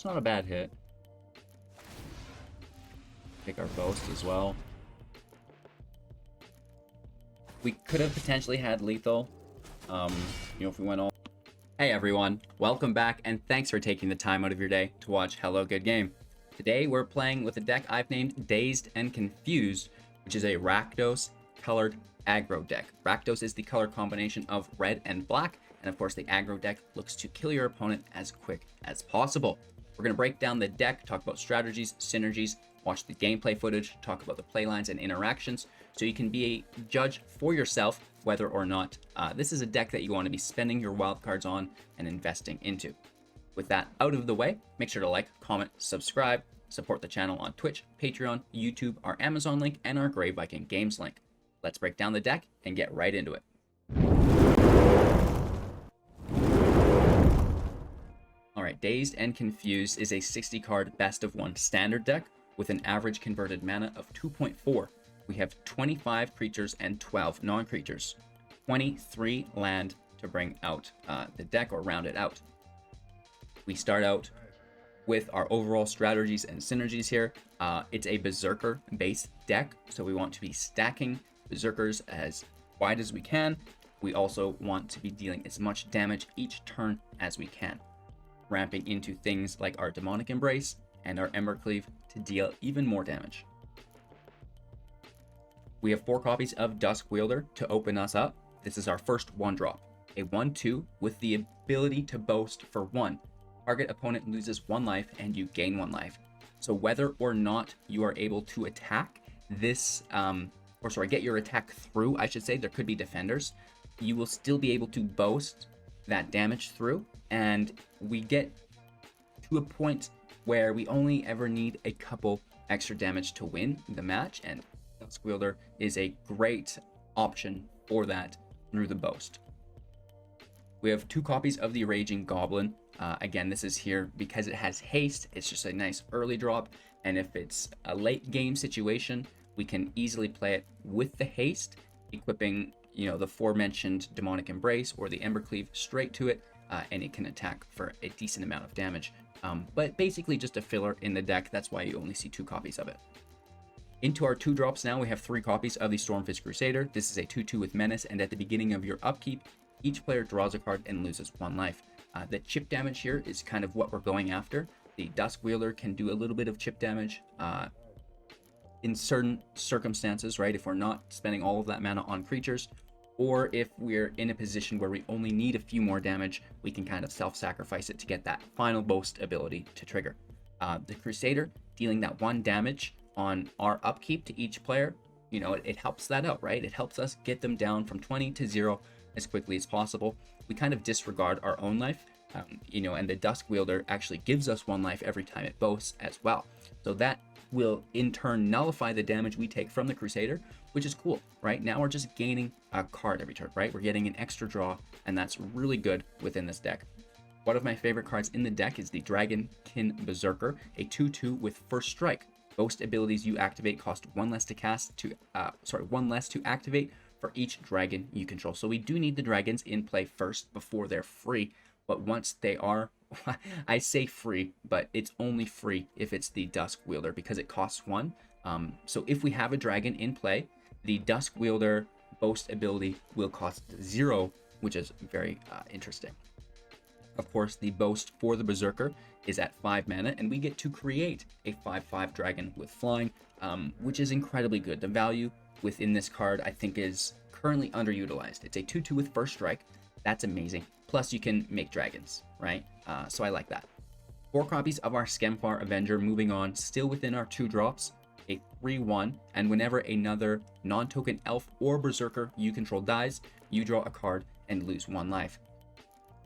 That's not a bad hit. Pick our boast as well. We could have potentially had lethal, if we went all... Hey everyone, welcome back, and thanks for taking the time out of your day to watch Hello Good Game. Today we're playing with a deck I've named Dazed and Confused, which is a Rakdos colored aggro deck. Rakdos is the color combination of red and black, and of course the aggro deck looks to kill your opponent as quick as possible. We're going to break down the deck, talk about strategies, synergies, watch the gameplay footage, talk about the playlines and interactions, so you can be a judge for yourself whether or not this is a deck that you want to be spending your wildcards on and investing into. With that out of the way, make sure to like, comment, subscribe, support the channel on Twitch, Patreon, YouTube, our Amazon link, and our Grey Viking Games link. Let's break down the deck and get right into it. Alright, Dazed and Confused is a 60 card best of one standard deck with an average converted mana of 2.4. We have 25 creatures and 12 non-creatures. 23 land to bring out the deck or round it out. We start out with our overall strategies and synergies here. It's a Berserker based deck, so we want to be stacking Berserkers as wide as we can. We also want to be dealing as much damage each turn as we can, ramping into things like our Demonic Embrace and our Embercleave to deal even more damage. We have 4 copies of Duskwielder to open us up. This is our first 1-drop. A 1/2 with the ability to boast for 1. Target opponent loses 1 life and you gain 1 life. So whether or not you are able to attack this, get your attack through, I should say, there could be defenders, you will still be able to boast that damage through, and we get to a point where we only ever need a couple extra damage to win the match, and Duskwielder is a great option for that through the boast. We have 2 copies of the Raging Goblin. Again, this is here because it has haste. It's just a nice early drop, and if it's a late game situation, we can easily play it with the haste, equipping the aforementioned Demonic Embrace or the Embercleave straight to it, and it can attack for a decent amount of damage. But basically just a filler in the deck. That's why you only see 2 copies of it. Into our 2 drops now, we have 3 copies of the Stormfist Crusader. This is a 2/2 with Menace, and at the beginning of your upkeep, each player draws a card and loses 1 life. The chip damage here is kind of what we're going after. The Duskwielder can do a little bit of chip damage in certain circumstances, right? If we're not spending all of that mana on creatures, or if we're in a position where we only need a few more damage, we can kind of self-sacrifice it to get that final boast ability to trigger. The Crusader dealing that 1 damage on our upkeep to each player, it helps that out, right? It helps us get them down from 20 to 0 as quickly as possible. We kind of disregard our own life, and the Duskwielder actually gives us 1 life every time it boasts as well. So that will in turn nullify the damage we take from the Crusader, which is cool, right? Now we're just gaining a card every turn, right? We're getting an extra draw, and that's really good within this deck. One of my favorite cards in the deck is the Dragonkin Berserker, a 2/2 with First Strike. Boast abilities you activate cost 1 less to cast to 1 less to activate for each dragon you control. So we do need the dragons in play first before they're free, but once they are, I say free, but it's only free if it's the Duskwielder because it costs 1. So if we have a dragon in play, the Duskwielder boast ability will cost 0, which is very interesting. Of course, the boast for the Berserker is at 5 mana, and we get to create a 5/5 dragon with flying, which is incredibly good. The value within this card, I think, is currently underutilized. It's a 2/2 with First Strike. That's amazing. Plus, you can make dragons, right? So I like that. 4 copies of our Skemfar Avenger. Moving on, still within our 2 drops, a 3/1, and whenever another non-token elf or Berserker you control dies, you draw a card and lose 1 life.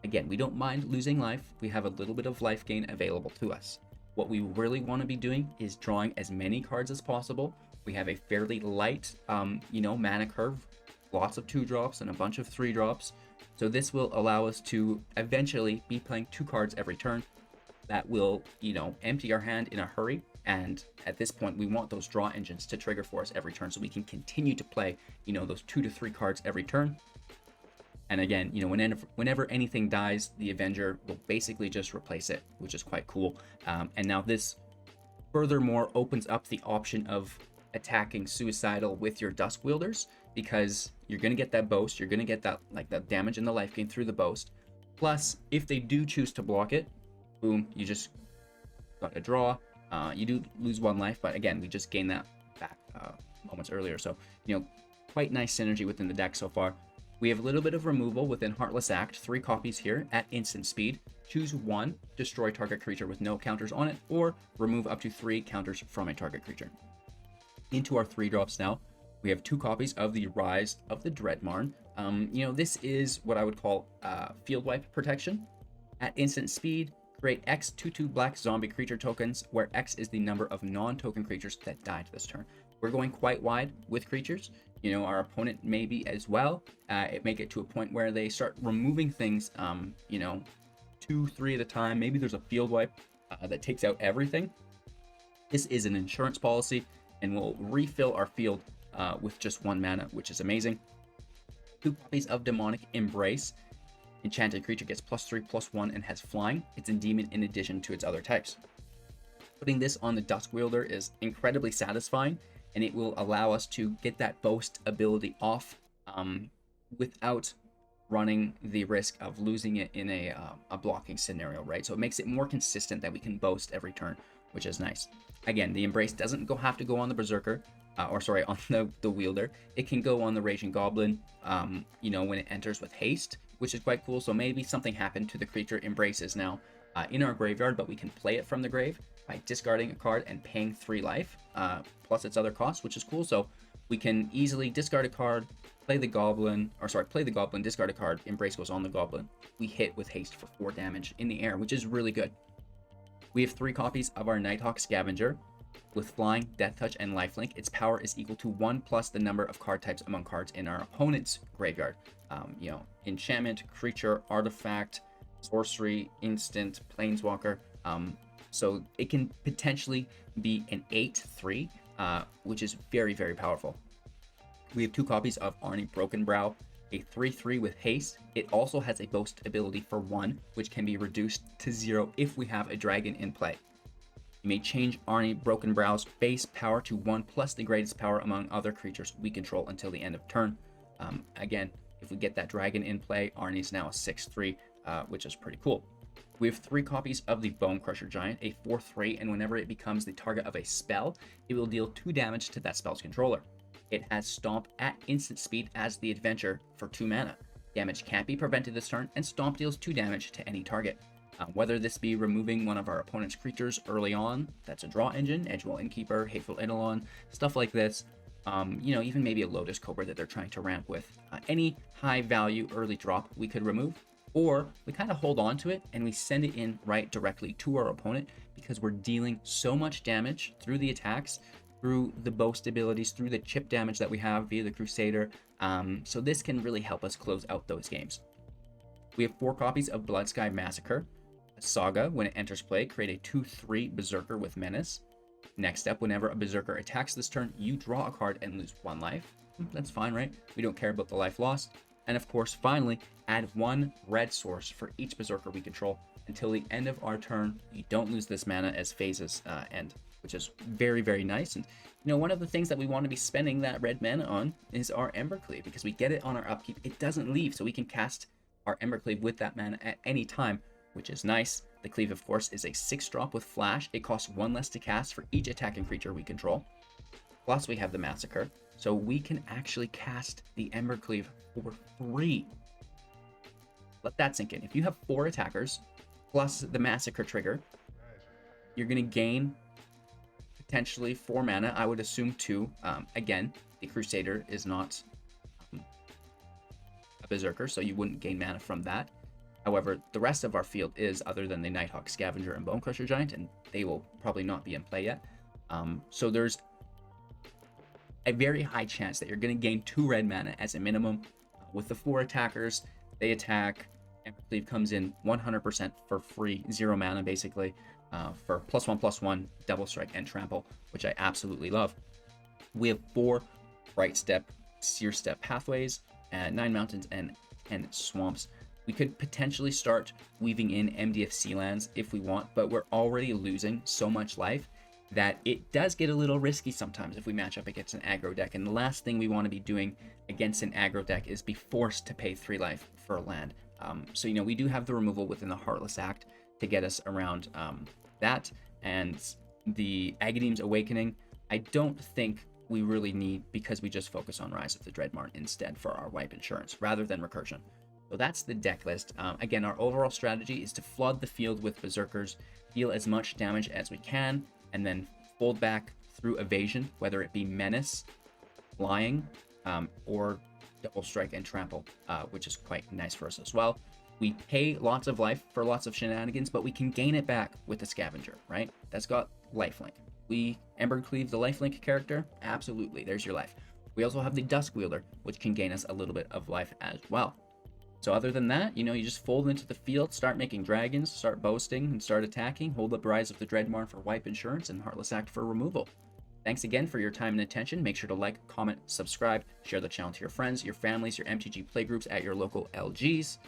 Again, we don't mind losing life. We have a little bit of life gain available to us. What we really want to be doing is drawing as many cards as possible. We have a fairly light, mana curve, lots of 2 drops and a bunch of 3 drops. So this will allow us to eventually be playing 2 cards every turn. That will, empty our hand in a hurry. And at this point, we want those draw engines to trigger for us every turn so we can continue to play, those 2 to 3 cards every turn. And again, you know, whenever anything dies, the Avenger will basically just replace it, which is quite cool. And now this furthermore opens up the option of attacking Suicidal with your Duskwielders, because you're going to get that boast, you're going to get that, like, that damage in the life gain through the boast. Plus, if they do choose to block it, boom, you just got a draw. You do lose 1 life, but again, we just gained that back moments earlier. So, you know, quite nice synergy within the deck so far. We have a little bit of removal within Heartless Act, 3 copies here at instant speed. Choose 1, destroy target creature with no counters on it, or remove up to 3 counters from a target creature. Into our 3 drops now, we have 2 copies of the Rise of the Dread Marn. You know, this is what I would call field wipe protection. At instant speed, create X 2/2 black zombie creature tokens, where X is the number of non-token creatures that died this turn. We're going quite wide with creatures. You know, our opponent may be as well. It may get to a point where they start removing things, you know, 2, 3 at a time. Maybe there's a field wipe that takes out everything. This is an insurance policy, and we'll refill our field with just 1 mana, which is amazing. 2 copies of Demonic Embrace. Enchanted creature gets +3/+1 and has flying. It's endearment in addition to its other types. Putting this on the Duskwielder is incredibly satisfying, and it will allow us to get that boast ability off without running the risk of losing it in a blocking scenario, right? So it makes it more consistent that we can boast every turn, which is nice. Again, the Embrace doesn't have to go on the Berserker, on the Wielder. It can go on the Raging Goblin, you know, when it enters with haste, which is quite cool. So maybe something happened to the creature Embraces now in our graveyard, but we can play it from the grave by discarding a card and paying 3 life, plus its other costs, which is cool. So we can easily discard a card, play the Goblin, discard a card, Embrace goes on the Goblin. We hit with haste for 4 damage in the air, which is really good. We have 3 copies of our Nighthawk Scavenger. With flying, death touch, and lifelink, its power is equal to 1 plus the number of card types among cards in our opponent's graveyard. You know, enchantment, creature, artifact, sorcery, instant, planeswalker. So it can potentially be an 8/3, which is very, very powerful. We have 2 copies of Arni Brokenbrow, a 3/3 with haste. It also has a boast ability for 1, which can be reduced to 0 if we have a dragon in play. You may change Arni Brokenbrow's base power to 1 plus the greatest power among other creatures we control until the end of turn. Again, if we get that dragon in play, Arni's now a 6/3, which is pretty cool. We have 3 copies of the Bonecrusher Giant, a 4/3, and whenever it becomes the target of a spell, it will deal 2 damage to that spell's controller. It has Stomp at instant speed as the adventure for 2 mana. Damage can't be prevented this turn, and Stomp deals 2 damage to any target. Whether this be removing one of our opponent's creatures early on, that's a draw engine, Edgewall Innkeeper, Hateful Eidolon, stuff like this. You know, even maybe a Lotus Cobra that they're trying to ramp with. Any high value early drop we could remove, or we kind of hold on to it and we send it in right directly to our opponent, because we're dealing so much damage through the attacks, through the boast abilities, through the chip damage that we have via the Crusader. So this can really help us close out those games. We have 4 copies of Bloodsky Massacre. Saga, when it enters play, create a 2/3 Berserker with Menace. Next up, whenever a Berserker attacks this turn, you draw a card and lose 1 life. That's fine, right? We don't care about the life lost. And of course, finally, add 1 red source for each Berserker we control until the end of our turn. You don't lose this mana as phases end, which is very, very nice. And you know, one of the things that we want to be spending that red mana on is our Embercleave, because we get it on our upkeep. It doesn't leave, so we can cast our Embercleave with that mana at any time, which is nice. The Cleave, of course, is a 6-drop with flash. It costs 1 less to cast for each attacking creature we control. Plus, we have the Massacre, so we can actually cast the Embercleave for free. Let that sink in. If you have 4 attackers, plus the Massacre trigger, you're going to gain potentially 4 mana. I would assume 2. Again, the Crusader is not a Berserker, so you wouldn't gain mana from that. However, the rest of our field is, other than the Nighthawk Scavenger and Bonecrusher Giant, and they will probably not be in play yet. So there's a very high chance that you're going to gain 2 red mana as a minimum. With the 4 attackers, they attack. Embercleave comes in 100% for free, 0 mana basically, for +1/+1, Double Strike, and Trample, which I absolutely love. We have 4 Blightstep, Searstep Pathways, 9 mountains, and and swamps. We could potentially start weaving in MDFC lands if we want, but we're already losing so much life that it does get a little risky sometimes if we match up against an aggro deck. And the last thing we want to be doing against an aggro deck is be forced to pay 3 life for a land. So, you know, we do have the removal within the Heartless Act to get us around that. And the Agadeem's Awakening, I don't think we really need, because we just focus on Rise of the Dreadmarn instead for our wipe insurance rather than recursion. So that's the deck list. Again, our overall strategy is to flood the field with Berserkers, deal as much damage as we can, and then fold back through evasion, whether it be Menace, Flying, or Double Strike and Trample, which is quite nice for us as well. We pay lots of life for lots of shenanigans, but we can gain it back with the Scavenger, right? That's got lifelink. Embercleave, the lifelink character, absolutely, there's your life. We also have the Duskwielder, which can gain us a little bit of life as well. So other than that, you know, you just fold into the field, start making dragons, start boasting, and start attacking. Hold up Rise of the Dreadmarn for wipe insurance and Heartless Act for removal. Thanks again for your time and attention. Make sure to like, comment, subscribe, share the channel to your friends, your families, your MTG playgroups at your local LGs.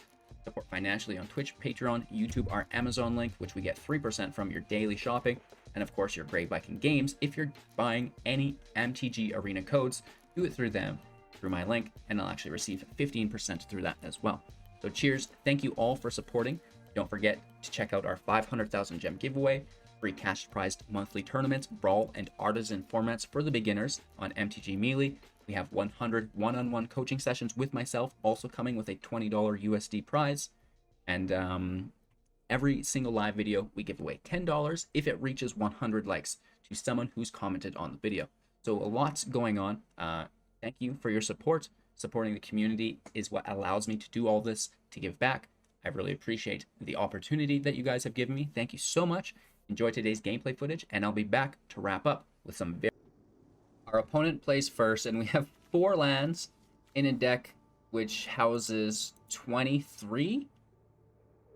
Support financially on Twitch, Patreon, YouTube, our Amazon link, which we get 3% from your daily shopping. And of course, your Grey Viking games. If you're buying any MTG Arena codes, do it through them, through my link, and I'll actually receive 15% through that as well. So cheers, thank you all for supporting. Don't forget to check out our 500,000 gem giveaway, free cash prized monthly tournaments, brawl, and artisan formats for the beginners on MTG Melee. We have 100 one-on-one coaching sessions with myself, also coming with a $20 USD prize. And every single live video, we give away $10 if it reaches 100 likes to someone who's commented on the video. So a lot's going on. Thank you for your support. Supporting the community is what allows me to do all this, to give back. I really appreciate the opportunity that you guys have given me. Thank you so much. Enjoy today's gameplay footage, and I'll be back to wrap up with some very... Our opponent plays first, and we have 4 lands in a deck which houses 23,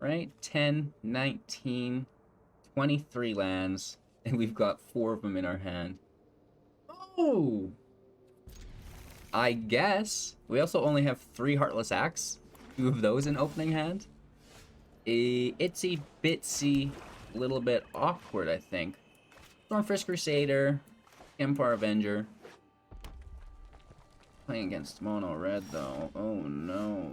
right? 10, 19, 23 lands, and we've got 4 of them in our hand. Oh! I guess. We also only have 3 Heartless Acts. 2 of those in opening hand. Itsy bitsy, little bit awkward, I think. Stormfist Crusader, Skemfar Avenger. Playing against mono red though. Oh no.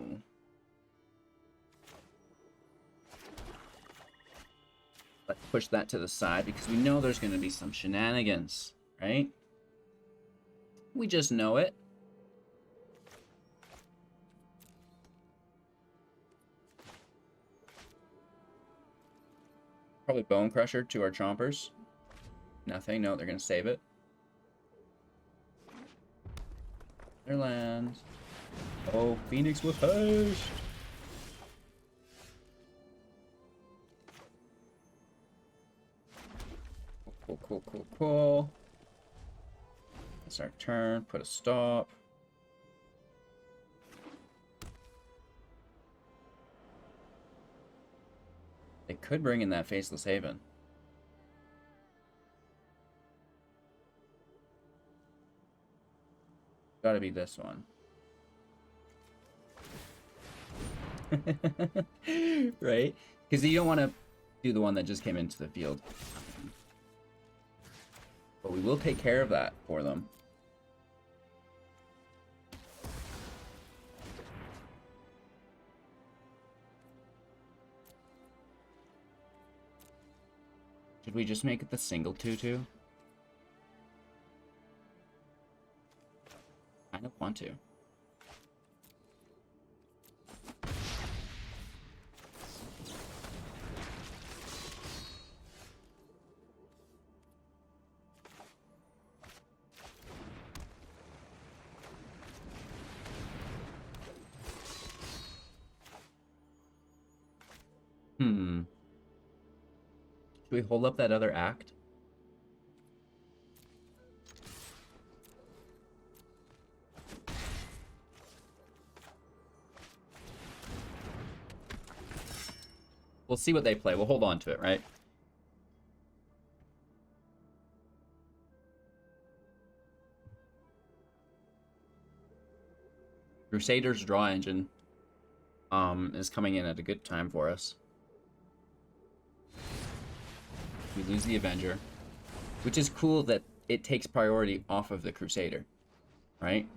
Let's push that to the side because we know there's going to be some shenanigans, right? We just know it. Probably Bonecrusher to our Chompers. Nothing. No, they're going to save it. Their land. Oh, Phoenix with haste. Cool, cool, cool, cool. It's our turn. Put a stop. They could bring in that Faceless Haven. Gotta be this one. Right? Because you don't want to do the one that just came into the field. But we will take care of that for them. Should we just make it the single 2/2? I don't want to. Should we hold up that other act? We'll see what they play. We'll hold on to it, right? Crusader's draw engine. is coming in at a good time for us. We lose the Avenger, which is cool that it takes priority off of the Crusader, right?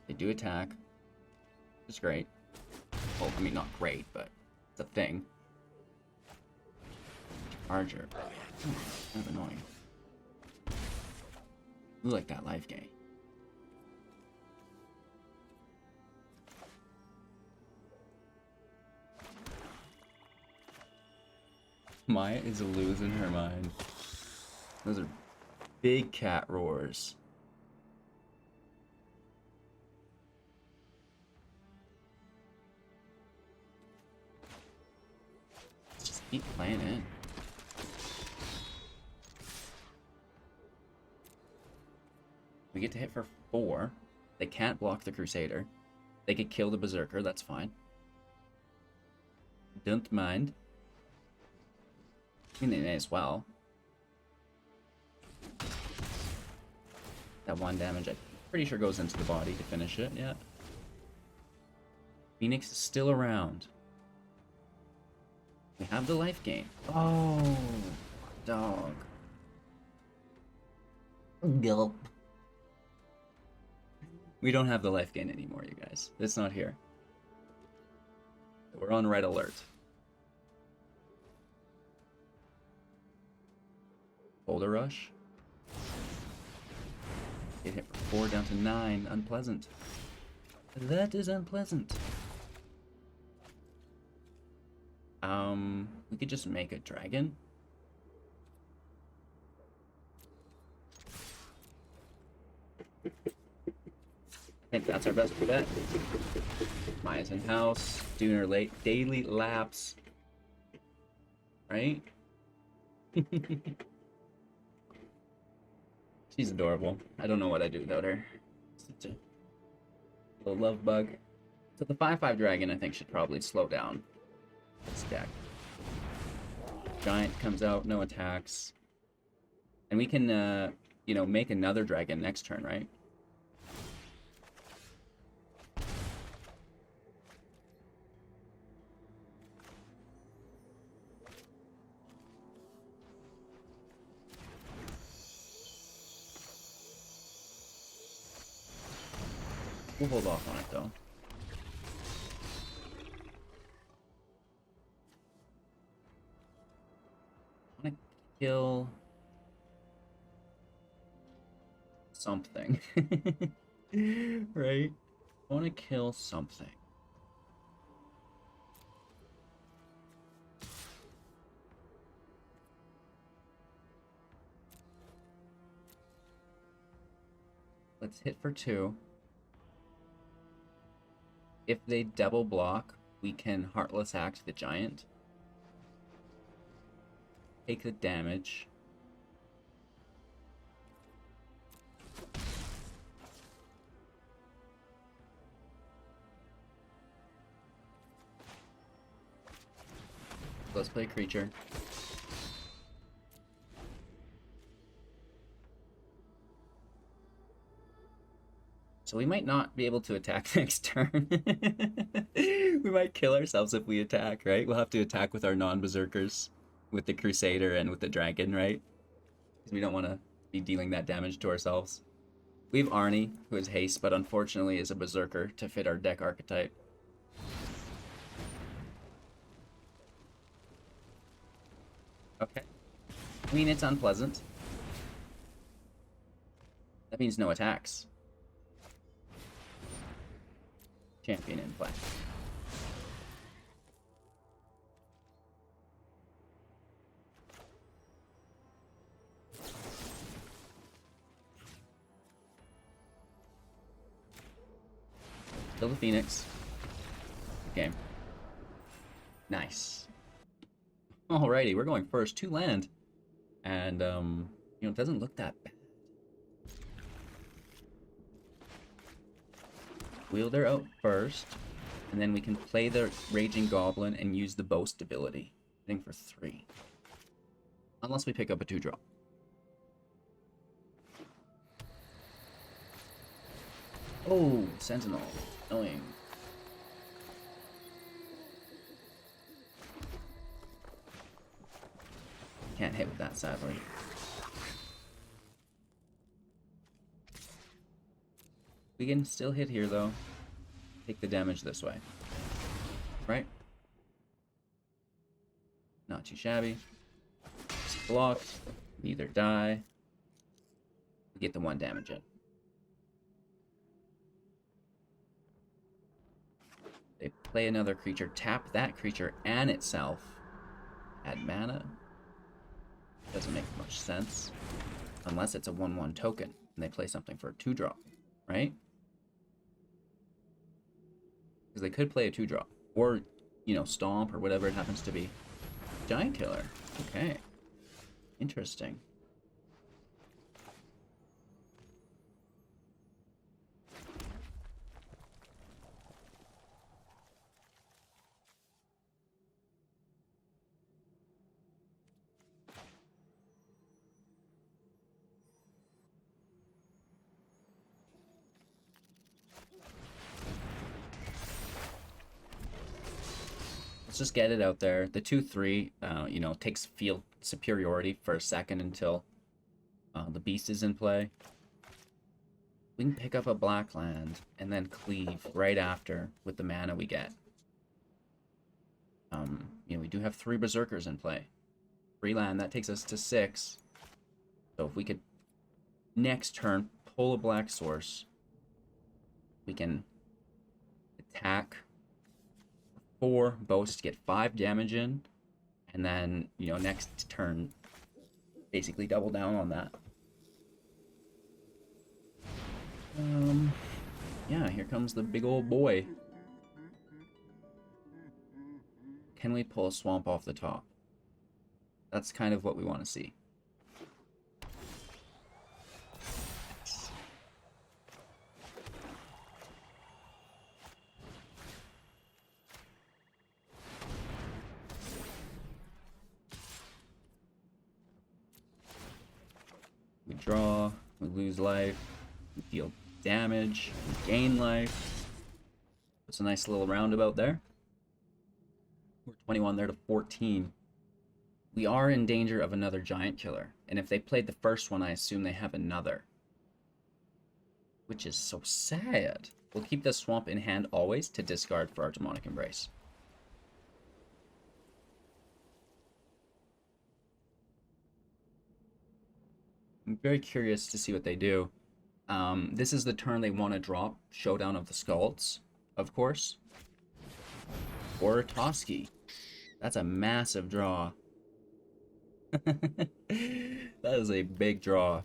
They do attack, which is great. Well, I mean, not great, but it's a thing. Charger. Kind of annoying. We like that life gain. Maya is losing her mind. Those are big cat roars. Let's just keep playing in. We get to hit for 4. They can't block the Crusader. They could kill the Berserker, that's fine. Don't mind. I mean, they may as well. That 1 damage, I'm pretty sure goes into the body to finish it, yeah. Phoenix is still around. We have the life gain. Oh, dog. Gulp. We don't have the life gain anymore, you guys. It's not here. We're on red alert. Boulder Rush. Get hit for 4 down to 9. Unpleasant. That is unpleasant. We could just make a dragon. I think that's our best bet. Maya's in house, doing her late daily laps. Right? She's adorable. I don't know what I'd do without her. Such a little love bug. So the 5/5 dragon, I think, should probably slow down this deck. Giant comes out, no attacks. And we can, you know, make another dragon next turn, right? We'll hold off on it, though. I want to kill something. Right? I want to kill something. Let's hit for 2. If they double block, we can Heartless Act the Giant. Take the damage. Let's play creature. So we might not be able to attack next turn. We might kill ourselves if we attack, right? We'll have to attack with our non-berserkers, with the Crusader and with the Dragon, right? Because we don't want to be dealing that damage to ourselves. We have Arni, who is haste, but unfortunately is a Berserker to fit our deck archetype. Okay. I mean, it's unpleasant. That means no attacks. Champion in play. Kill the Phoenix. Good game. Nice. Alrighty, we're going first. 2 land. And, you know, it doesn't look that bad. Wielder out first, and then we can play the Raging Goblin and use the Boast ability. Hitting for 3. Unless we pick up a 2-drop. Oh, Sentinel. Annoying. sadly. We can still hit here, though. Take the damage this way. Right? Not too shabby. Just block. Neither die. We get the 1 damage in. They play another creature, tap that creature and itself. Add mana. Doesn't make much sense. Unless it's a 1/1 token and they play something for a 2-drop, right? Because they could play a 2-drop. Or, you know, Stomp or whatever it happens to be. Giant Killer. Okay. Interesting. Let's just get it out there. The 2/3, you know, takes field superiority for a second until the beast is in play. We can pick up a black land and then cleave right after with the mana we get. You know, we do have 3 Berserkers in play. 3 land, that takes us to 6. So if we could next turn pull a black source, we can attack 4 boasts to get 5 damage in, and then, you know, next turn basically double down on that. Yeah, here comes the big old boy. Can we pull a swamp off the top? That's kind of what we want to see. We draw, we lose life, we deal damage, we gain life. It's a nice little roundabout there. We're 21 there to 14. We are in danger of another giant killer, and if they played the first one, I assume they have another. Which is so sad. We'll keep the swamp in hand always to discard for our Demonic Embrace. I'm very curious to see what they do. This is the turn they want to drop Showdown of the Skulls, of course. Or Toski. That's a massive draw. That is a big draw.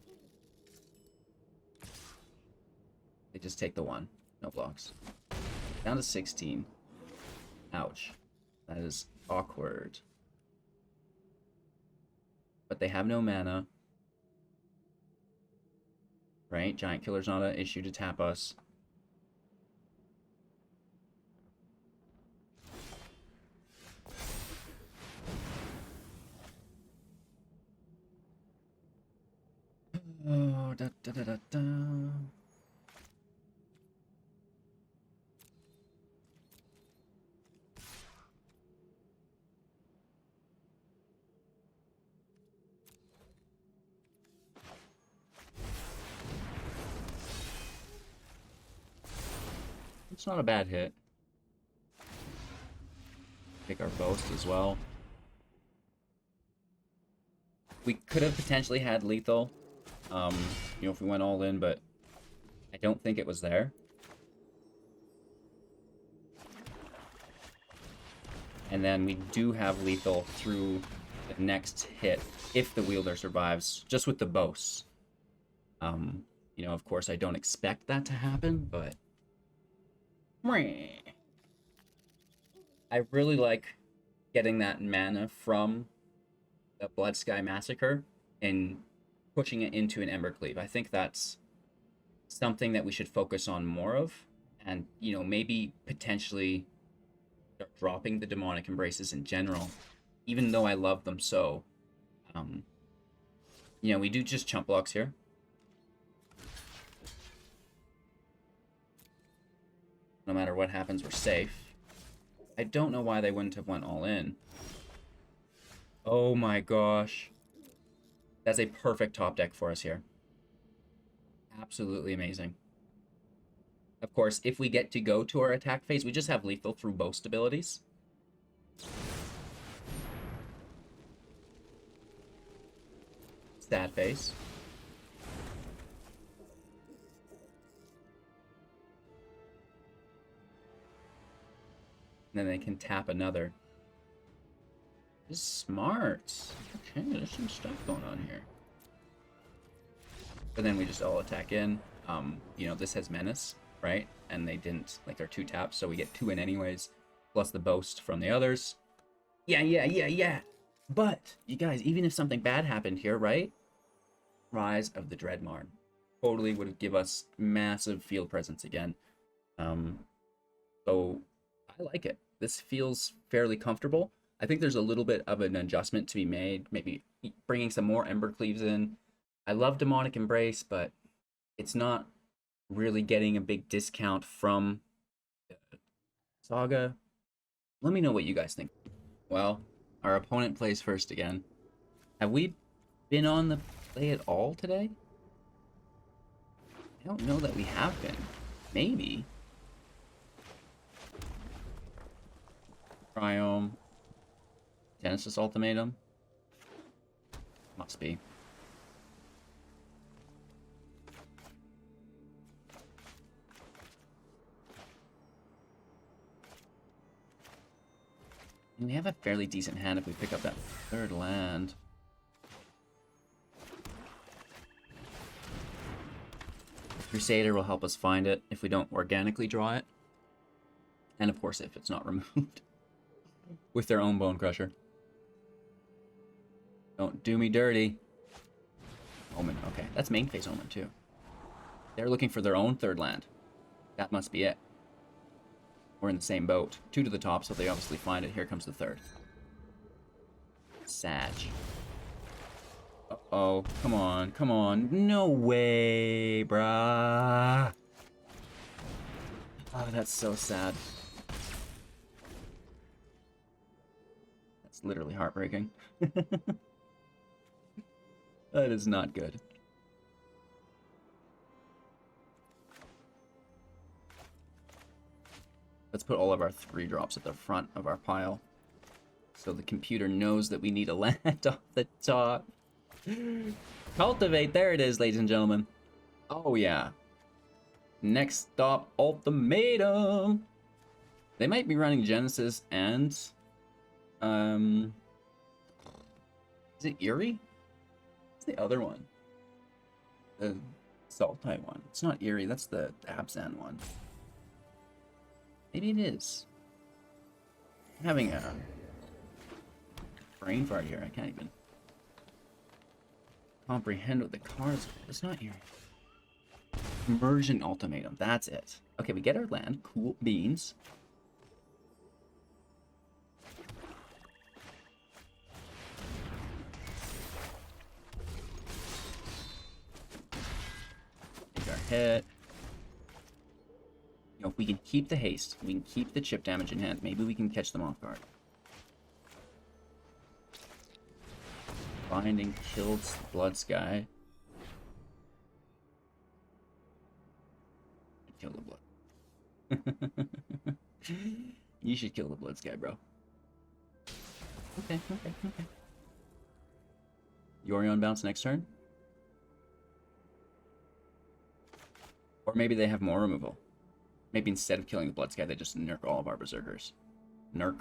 They just take the 1. No blocks. Down to 16. Ouch. That is awkward. But they have no mana. Right? Giant Killer's not an issue to tap us. Oh, da da da da da. It's not a bad hit. Pick our boast as well. We could have potentially had lethal, you know, if we went all in, but I don't think it was there. And then we do have lethal through the next hit, if the wielder survives, just with the boasts. You know, of course, I don't expect that to happen, but... I really like getting that mana from the Bloodsky Massacre and pushing it into an Embercleave. I think that's something that we should focus on more of, and, you know, maybe potentially start dropping the Demonic Embraces in general, even though I love them so. You know, we do just chump blocks here. No matter what happens, we're safe. I don't know why they wouldn't have went all in. Oh my gosh. That's a perfect top deck for us here. Absolutely amazing. Of course, if we get to go to our attack phase, we just have lethal through boast abilities. Stat phase. And then they can tap another. This is smart. Okay, there's some stuff going on here. But then we just all attack in. You know, this has menace, right? And they didn't, like, they're 2 taps, so we get 2 in anyways. Plus the boast from the others. Yeah. But, you guys, even if something bad happened here, right? Rise of the Dread Marn. Totally would give us massive field presence again. So, I like it. This feels fairly comfortable. I think there's a little bit of an adjustment to be made. Maybe bringing some more Embercleaves in. I love Demonic Embrace, but it's not really getting a big discount from Saga. Let me know what you guys think. Well, our opponent plays first again. Have we been on the play at all today? I don't know that we have been. Maybe. Triome. Genesis Ultimatum. Must be. And we have a fairly decent hand if we pick up that 3rd land. Crusader will help us find it if we don't organically draw it. And of course if it's not removed. With their own Bonecrusher. Don't do me dirty. Omen, okay. That's main phase Omen too. They're looking for their own 3rd land. That must be it. We're in the same boat. 2 to the top, so they obviously find it. Here comes the 3rd. Sag. Uh-oh. Come on. Come on. No way, brah. Oh, that's so sad. That's literally heartbreaking. That is not good. Let's put all of our 3 drops at the front of our pile. So the computer knows that we need a land off the top. Cultivate, there it is, ladies and gentlemen. Oh yeah. Next stop, Ultimatum. They might be running Genesis and... is it Eerie? What's the other one? The Sultai one. It's not Eerie, that's the Abzan one. Maybe it is. I'm having a brain fart here. I can't even comprehend what the cards are. It's not here. Immersion Ultimatum. That's it. Okay, we get our land. Cool beans. Take our hit. You know, if we can keep the haste, we can keep the chip damage in hand, maybe we can catch them off guard. Binding killed Bloodsky. Kill the blood. You should kill the Bloodsky, bro. Okay. Yorion bounce next turn? Or maybe they have more removal. Maybe instead of killing the Bloodsky, they just nuke all of our Berserkers. Nuke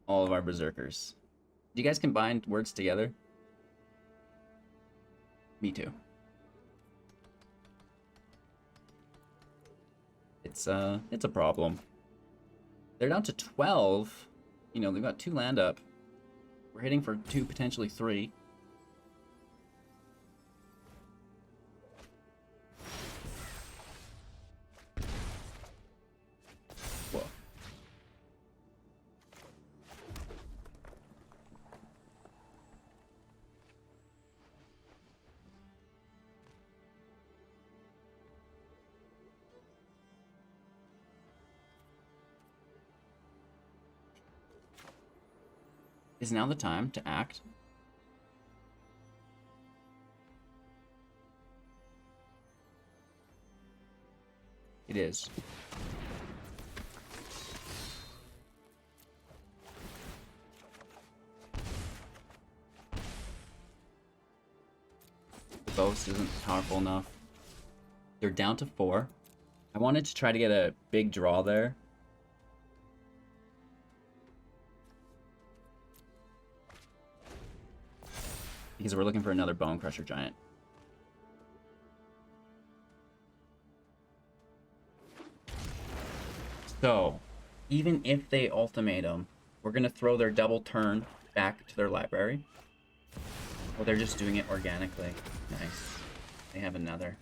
all of our Berserkers. Do you guys combine words together? Me too. It's a problem. They're down to 12. You know, they've got 2 land up. We're hitting for 2, potentially 3. Whoa. Is now the time to act? It is. The boast isn't powerful enough. They're down to 4. I wanted to try to get a big draw there. Because we're looking for another Bonecrusher Giant. So, even if they ultimatum, we're going to throw their double turn back to their library. Well, they're just doing it organically. Nice. They have another.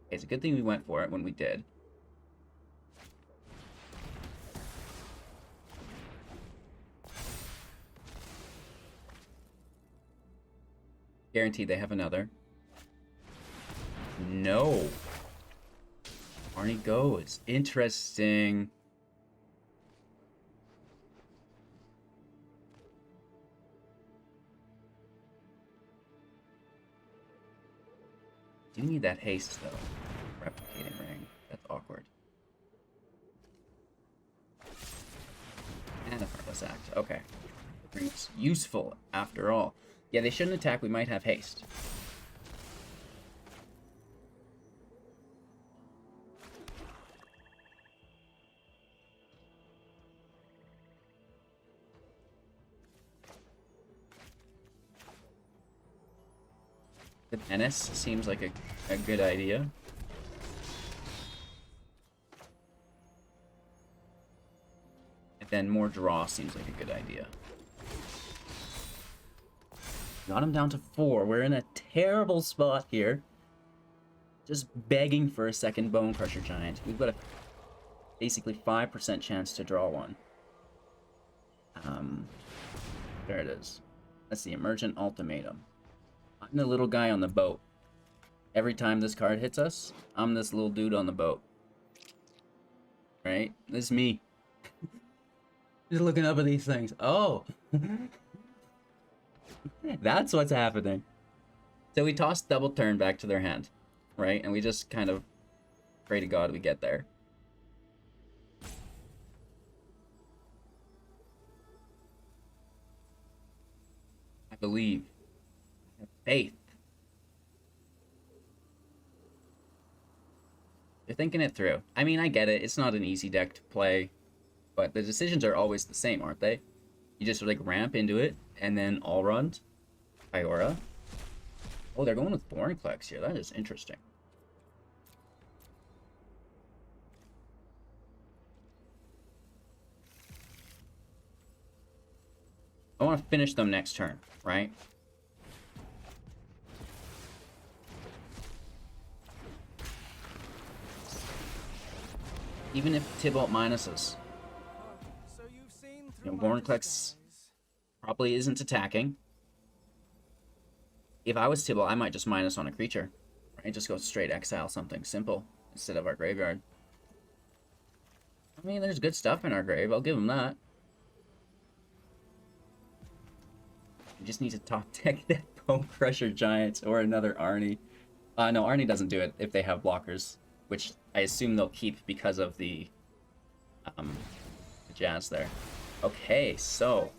Okay, it's a good thing we went for it when we did. Guaranteed they have another. No. Arni goes. Interesting. Do need that haste though. Replicating ring. That's awkward. And a Heartless Act. Okay. Ring's useful after all. Yeah, they shouldn't attack. We might have haste. The menace seems like a good idea. And then more draw seems like a good idea. Got him down to 4. We're in a terrible spot here. Just begging for a second Bonecrusher Giant. We've got a basically 5% chance to draw one. There it is. That's the Emergent Ultimatum. I'm the little guy on the boat. Every time this card hits us, I'm this little dude on the boat. Right? This is me. Just looking up at these things. Oh! That's what's happening. So we toss double turn back to their hand, right? And we just kind of pray to God we get there. I believe. I have faith. They're thinking it through. I mean, I get it. It's not an easy deck to play, but the decisions are always the same, aren't they? You just like ramp into it and then all run. Iora. Oh, they're going with Bonecrusher here. That is interesting. I want to finish them next turn, right? Even if Tybalt minuses. You know, Bonecrusher probably isn't attacking. If I was Tybalt, I might just minus on a creature. Right? Just go straight exile something simple instead of our graveyard. I mean, there's good stuff in our grave. I'll give him that. We just need to top deck that Bonecrusher Giant or another Arni. No, Arni doesn't do it if they have blockers, which I assume they'll keep because of the jazz there. Okay, so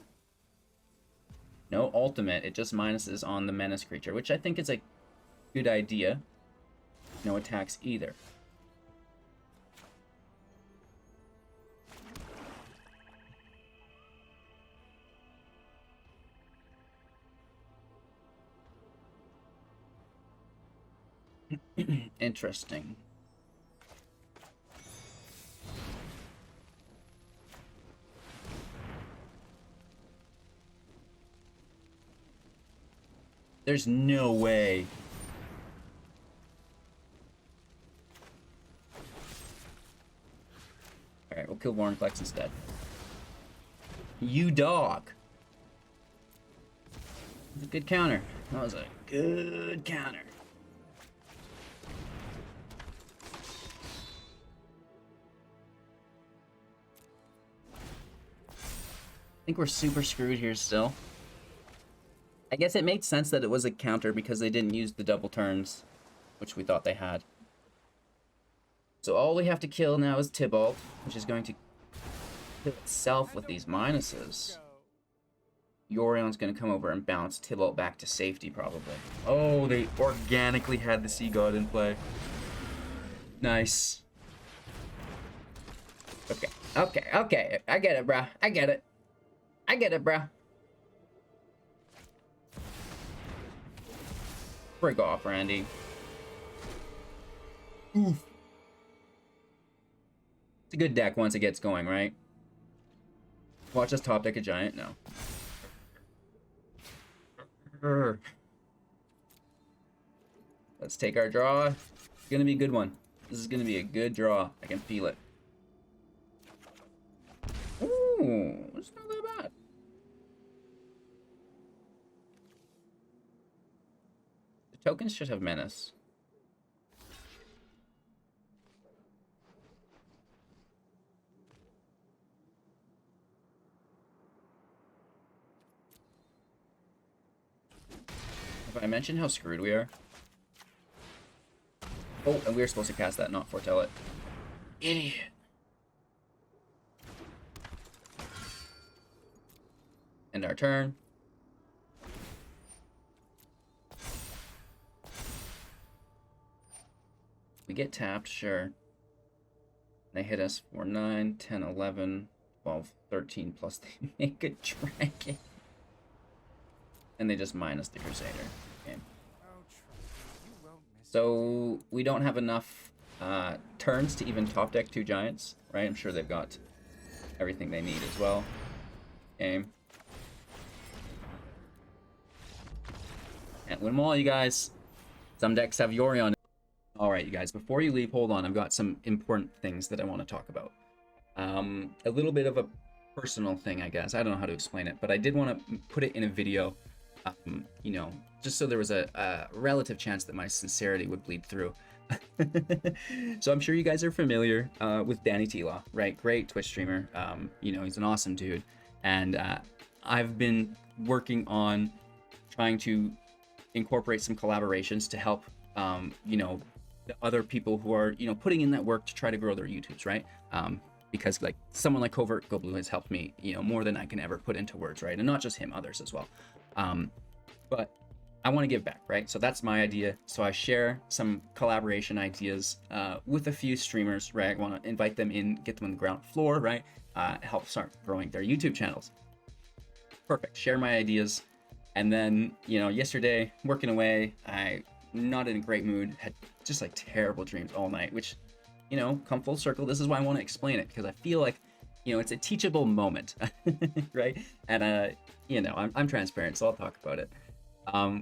no ultimate, it just minuses on the menace creature, which I think is a good idea. No attacks either. Interesting. There's no way. Alright, we'll kill Bonecrusher instead. You dog! That's a good counter. That was a good counter. think we're super screwed here still. I guess it made sense that it was a counter because they didn't use the double turns, which we thought they had. So all we have to kill now is Tybalt, which is going to kill itself with these minuses. Yorion's going to come over and bounce Tybalt back to safety, probably. Oh, they organically had the Sea God in play. Nice. Okay, okay, okay. I get it, bruh. I get it. I get it, bruh. Break off, Randy. Oof. It's a good deck once it gets going, right? Watch us top deck a giant? No. Let's take our draw. It's gonna be a good one. This is gonna be a good draw. I can feel it. Ooh, it's not that bad. The tokens should have menace. Have I mentioned how screwed we are? Oh, and we were supposed to cast that, not foretell it. Idiot. End our turn. We get tapped, sure. They hit us for 9, 10, 11, 12, 13, plus they make a dragon. And they just minus the Crusader. Okay. So we don't have enough turns to even top deck 2 giants, right? I'm sure they've got everything they need as well. Game. Can't win them all, you guys. Some decks have Yorion. Alright, you guys, before you leave, hold on. I've got some important things that I want to talk about. A little bit of a personal thing, I guess. I don't know how to explain it, but I did want to put it in a video. You know, just so there was a relative chance that my sincerity would bleed through. So I'm sure you guys are familiar with Danny T-Law, right? Great Twitch streamer. You know, he's an awesome dude. And I've been working on trying to incorporate some collaborations to help, you know, the other people who are, you know, putting in that work to try to grow their YouTubes, right? Because like someone like Covert Go Blue has helped me, you know, more than I can ever put into words, right? And not just him, others as well. But I want to give back, right? So that's my idea. So I share some collaboration ideas with a few streamers, right? I want to invite them in, get them on the ground floor, right? Help start growing their YouTube channels. Perfect. Share my ideas. And then, you know, yesterday, working away, I not in a great mood, had just like terrible dreams all night, which, you know, come full circle. This is why I want to explain it, because I feel like, you know, it's a teachable moment, right? And, you know, I'm transparent, so I'll talk about it.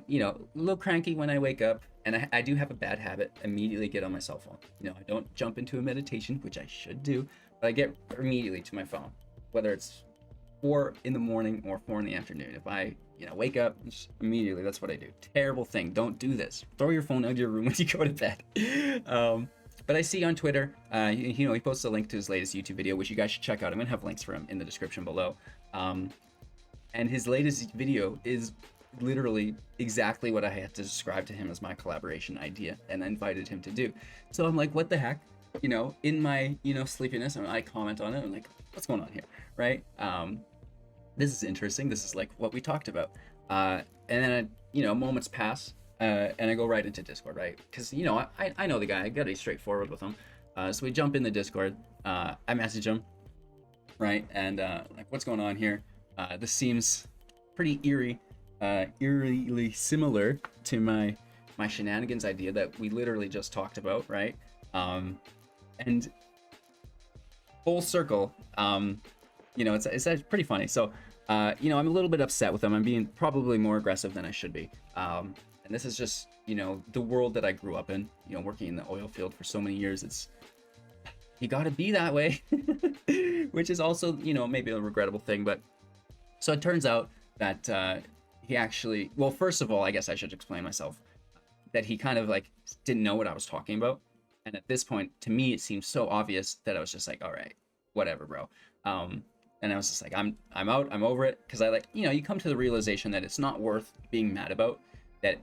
You know, a little cranky when I wake up, and I do have a bad habit, immediately get on my cell phone. You know, I don't jump into a meditation, which I should do, but I get immediately to my phone, whether it's 4 in the morning or 4 in the afternoon. If I, you know, wake up, just immediately, that's what I do. Terrible thing. Don't do this. Throw your phone out of your room when you go to bed. But I see on Twitter, you know, he posts a link to his latest YouTube video, which you guys should check out. I'm going to have links for him in the description below. And his latest video is literally exactly what I had to describe to him as my collaboration idea and I invited him to do. So I'm like, what the heck? You know, in my, you know, sleepiness, and I comment on it. I'm like, what's going on here? Right? This is interesting. This is like what we talked about. And then, you know, moments pass and I go right into Discord, right? Because, you know, I know the guy. I got to be straightforward with him. So we jump in the Discord. I message him, right? And like, what's going on here? This seems pretty eerily similar to my shenanigans idea that we literally just talked about, right? And full circle, you know, it's pretty funny. So, you know, I'm a little bit upset with him. I'm being probably more aggressive than I should be. And this is just, you know, the world that I grew up in, you know, working in the oil field for so many years. It's, you got to be that way, which is also, you know, maybe a regrettable thing. But so it turns out that he actually, well, first of all, I guess I should explain myself, that he kind of like didn't know what I was talking about. And at this point, to me, it seemed so obvious that I was just like, all right, whatever, bro. And and I was just like, I'm out, I'm over it, because I like, you know, you come to the realization that it's not worth being mad about, that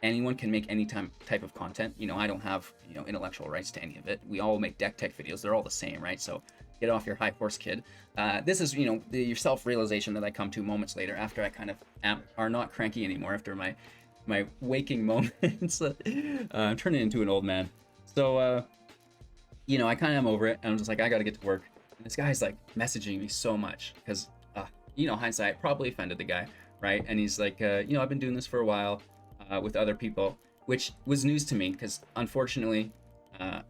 anyone can make any type of content. You know, I don't have, you know, intellectual rights to any of it. We all make deck tech videos. They're all the same, right? So get off your high horse, kid. This is, you know, your self-realization that I come to moments later after I kind of are not cranky anymore after my waking moments. I'm turning into an old man. So, you know, I kind of am over it. And I'm just like, I got to get to work. And this guy's like messaging me so much because, you know, hindsight, probably offended the guy, right? And he's like, you know, I've been doing this for a while with other people, which was news to me because unfortunately,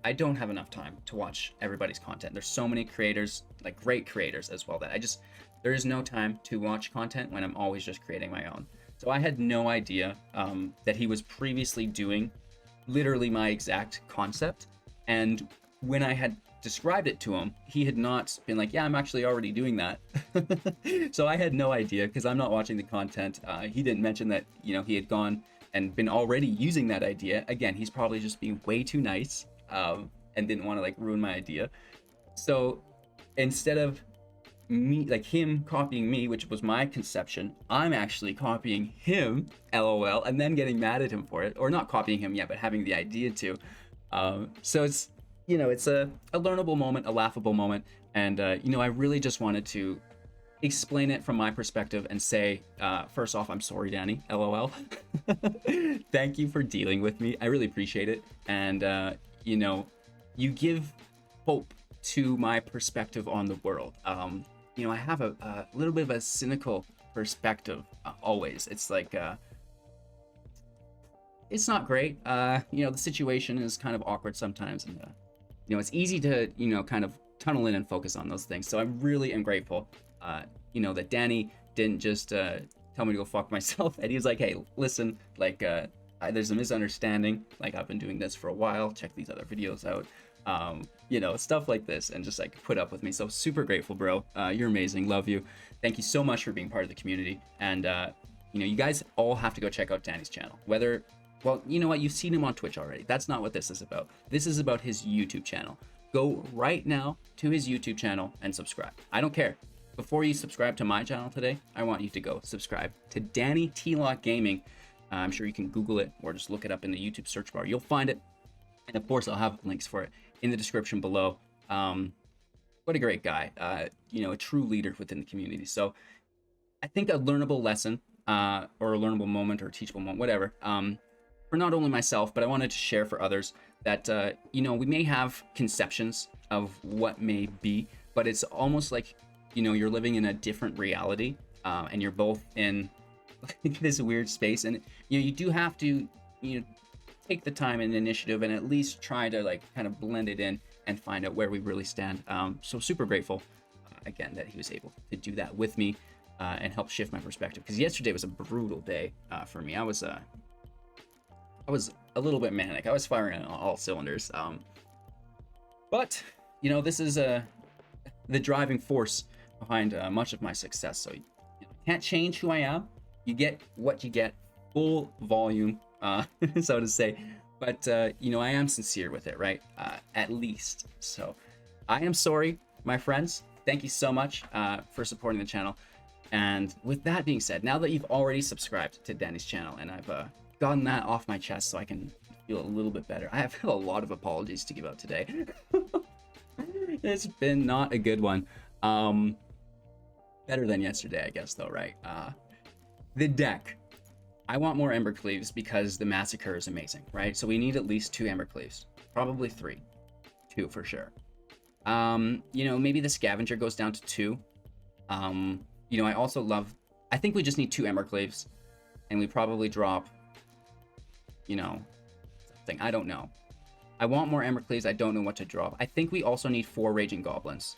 I don't have enough time to watch everybody's content. There's so many creators, like great creators as well, that there is no time to watch content when I'm always just creating my own. So I had no idea that he was previously doing literally my exact concept. And when I had described it to him, he had not been like, yeah, I'm actually already doing that. So I had no idea because I'm not watching the content. He didn't mention that, you know, he had gone and been already using that idea. Again, he's probably just being way too nice and didn't want to like ruin my idea. So instead of me, like him copying me, which was my conception, I'm actually copying him, LOL, and then getting mad at him for it, or not copying him yet, but having the idea to. So it's, you know, it's a learnable moment, a laughable moment, and you know, I really just wanted to explain it from my perspective and say, first off, I'm sorry, Danny, LOL. Thank you for dealing with me. I really appreciate it, and you know, you give hope to my perspective on the world. You know, I have a little bit of a cynical perspective always. It's like, it's not great. You know, the situation is kind of awkward sometimes, and you know, it's easy to, you know, kind of tunnel in and focus on those things. So I really am grateful, you know, that Danny didn't just tell me to go fuck myself. And he was like, hey, listen, like, there's a misunderstanding. Like, I've been doing this for a while. Check these other videos out. You know, stuff like this, and just like put up with me. So super grateful, bro. You're amazing. Love you. Thank you so much for being part of the community. And, you know, you guys all have to go check out Danny's channel. Whether, well, you know what? You've seen him on Twitch already. That's not what this is about. This is about his YouTube channel. Go right now to his YouTube channel and subscribe. I don't care. Before you subscribe to my channel today, I want you to go subscribe to Danny T-Lock Gaming. I'm sure you can Google it or just look it up in the YouTube search bar. You'll find it. And of course, I'll have links for it in the description below. What a great guy. You know, a true leader within the community. So I think a learnable lesson or a learnable moment or a teachable moment, whatever, for not only myself, but I wanted to share for others that, you know, we may have conceptions of what may be, but it's almost like, you know, you're living in a different reality, and you're both in like, this weird space. And, you know, you do have to, you know, take the time and initiative and at least try to like kind of blend it in and find out where we really stand. So super grateful, again, that he was able to do that with me and help shift my perspective. Because yesterday was a brutal day for me. I was a little bit manic. I was firing on all cylinders. But, you know, this is the driving force behind much of my success. So you know, can't change who I am. You get what you get, full volume, so to say. But, you know, I am sincere with it, right? At least. So I am sorry, my friends. Thank you so much for supporting the channel. And with that being said, now that you've already subscribed to Danny's channel and I've gotten that off my chest so I can feel a little bit better, I have a lot of apologies to give out today. It's been not a good one. Better than yesterday, I guess, though, right? The deck. I want more Embercleaves because the Massacre is amazing, right? So we need at least 2 Embercleaves. Probably 3. 2 for sure. You know, maybe the Scavenger goes down to 2. You know, I also love... I think we just need 2 Embercleaves. And we probably drop... You know... something. I don't know. I want more Embercleaves. I don't know what to drop. I think we also need 4 Raging Goblins.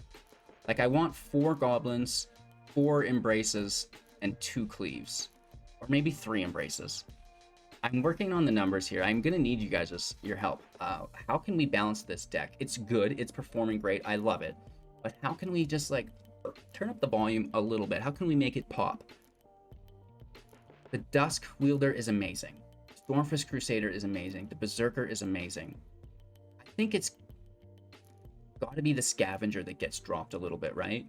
Like, I want 4 Goblins, 4 Embraces, and 2 Cleaves. Or maybe 3 Embraces. I'm working on the numbers here. I'm going to need you guys' your help. How can we balance this deck? It's good. It's performing great. I love it. But how can we just, like, turn up the volume a little bit? How can we make it pop? The Duskwielder is amazing. Stormfist Crusader is amazing. The Berserker is amazing. I think it's got to be the Scavenger that gets dropped a little bit, right?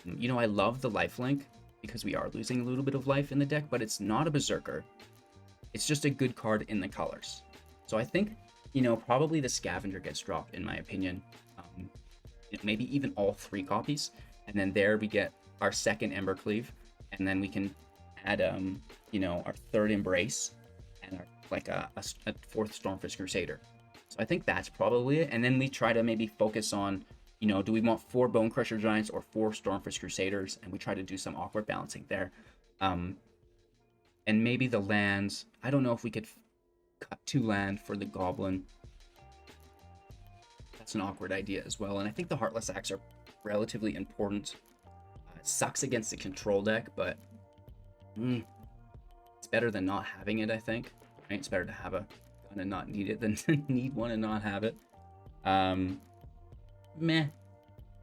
You know, I love the lifelink because we are losing a little bit of life in the deck, but it's not a Berserker. It's just a good card in the colors. So I think, you know, probably the Scavenger gets dropped, in my opinion. Maybe even all 3 copies. And then there we get our second Embercleave. And then we can add, you know, our 3rd Embrace and our, like a 4th Stormfist Crusader. So I think that's probably it. And then we try to maybe focus on, you know, do we want 4 Bonecrusher Giants or 4 Stormfist Crusaders? And we try to do some awkward balancing there. And maybe the lands, I don't know if we could cut 2 land for the Goblin. That's an awkward idea as well. And I think the Heartless Acts are relatively important. It sucks against the control deck, but it's better than not having it, I think. Right? It's better to have a gun and not need it than to need one and not have it. Meh.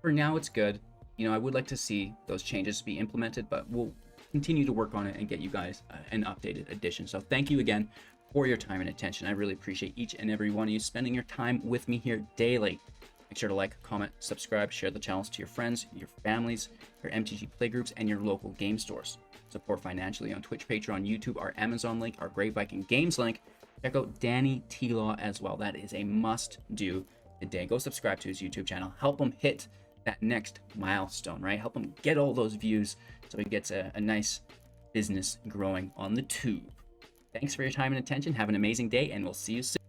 For now, it's good. You know, I would like to see those changes be implemented, but we'll continue to work on it and get you guys an updated edition. So thank you again for your time and attention. I really appreciate each and every one of you spending your time with me here daily. Make sure to like, comment, subscribe, share the channels to your friends, your families, your MTG playgroups, and your local game stores. Support financially on Twitch, Patreon, YouTube, our Amazon link, our Great Viking Games link. Check out Danny T-Law as well. That is a must-do today. Go subscribe to his YouTube channel. Help him hit that next milestone, right? Help him get all those views so he gets a nice business growing on the tube. Thanks for your time and attention. Have an amazing day, and we'll see you soon.